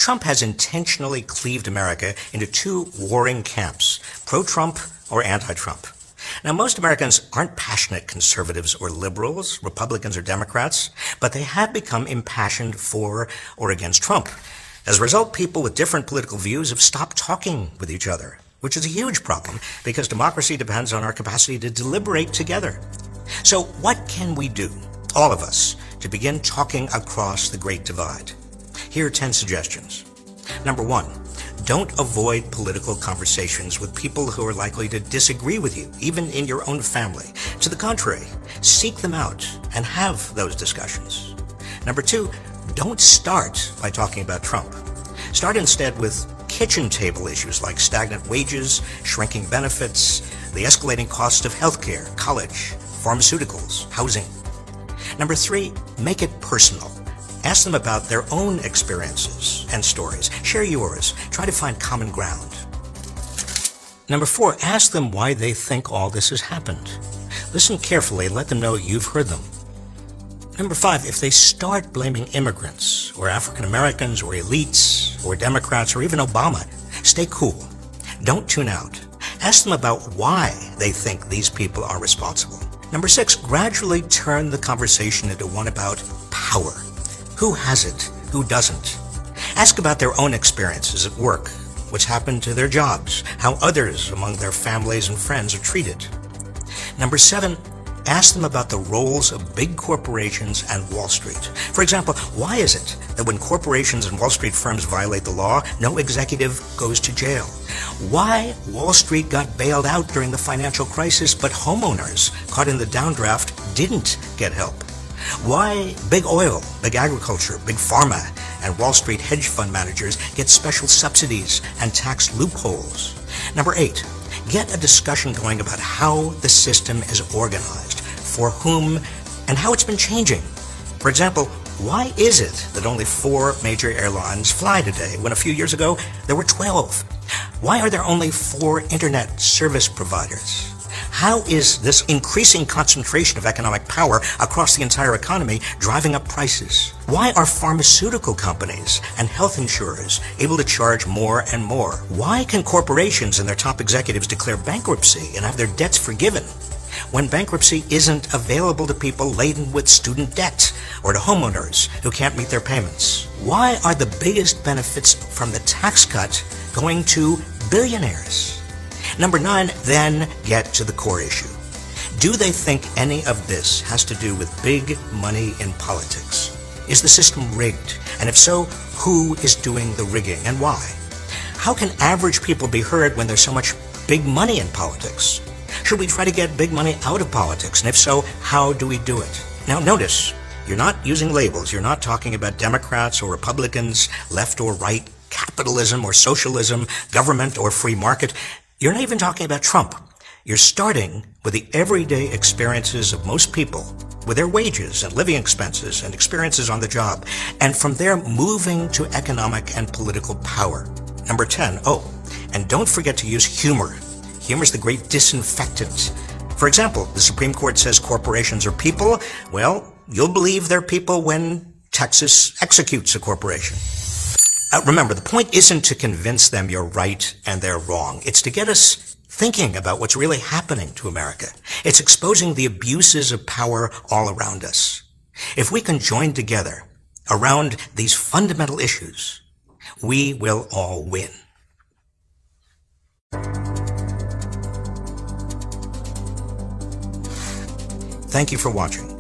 Trump has intentionally cleaved America into two warring camps, pro-Trump or anti-Trump. Now, most Americans aren't passionate conservatives or liberals, Republicans or Democrats, but they have become impassioned for or against Trump. As a result, people with different political views have stopped talking with each other, which is a huge problem because democracy depends on our capacity to deliberate together. So what can we do, all of us, to begin talking across the Great Divide? Here are 10 suggestions. Number 1, don't avoid political conversations with people who are likely to disagree with you, even in your own family. To the contrary, seek them out and have those discussions. Number 2, don't start by talking about Trump. Start instead with kitchen table issues like stagnant wages, shrinking benefits, the escalating cost of healthcare, college, pharmaceuticals, housing. Number 3, make it personal. Ask them about their own experiences and stories. Share yours. Try to find common ground. Number 4, ask them why they think all this has happened. Listen carefully and let them know you've heard them. Number 5, if they start blaming immigrants or African Americans or elites or Democrats or even Obama, stay cool. Don't tune out. Ask them about why they think these people are responsible. Number 6, gradually turn the conversation into one about power. Who has it? Who doesn't? Ask about their own experiences at work, what's happened to their jobs, how others among their families and friends are treated. Number 7, ask them about the roles of big corporations and Wall Street. For example, why is it that when corporations and Wall Street firms violate the law, no executive goes to jail? Why Wall Street got bailed out during the financial crisis, but homeowners caught in the downdraft didn't get help? Why big oil, big agriculture, big pharma, and Wall Street hedge fund managers get special subsidies and tax loopholes? Number 8, get a discussion going about how the system is organized, for whom, and how it's been changing. For example, why is it that only 4 major airlines fly today when a few years ago there were 12? Why are there only 4 internet service providers? How is this increasing concentration of economic power across the entire economy driving up prices? Why are pharmaceutical companies and health insurers able to charge more and more? Why can corporations and their top executives declare bankruptcy and have their debts forgiven when bankruptcy isn't available to people laden with student debt or to homeowners who can't meet their payments? Why are the biggest benefits from the tax cut going to billionaires? Number 9, then get to the core issue. Do they think any of this has to do with big money in politics? Is the system rigged? And if so, who is doing the rigging and why? How can average people be heard when there's so much big money in politics? Should we try to get big money out of politics? And if so, how do we do it? Now notice, you're not using labels. You're not talking about Democrats or Republicans, left or right, capitalism or socialism, government or free market. You're not even talking about Trump. You're starting with the everyday experiences of most people, with their wages and living expenses and experiences on the job, and from there moving to economic and political power. Number 10, and don't forget to use humor. Humor is the great disinfectant. For example, the Supreme Court says corporations are people. Well, you'll believe they're people when Texas executes a corporation. Remember, the point isn't to convince them you're right and they're wrong. It's to get us thinking about what's really happening to America. It's exposing the abuses of power all around us. If we can join together around these fundamental issues, we will all win. Thank you for watching.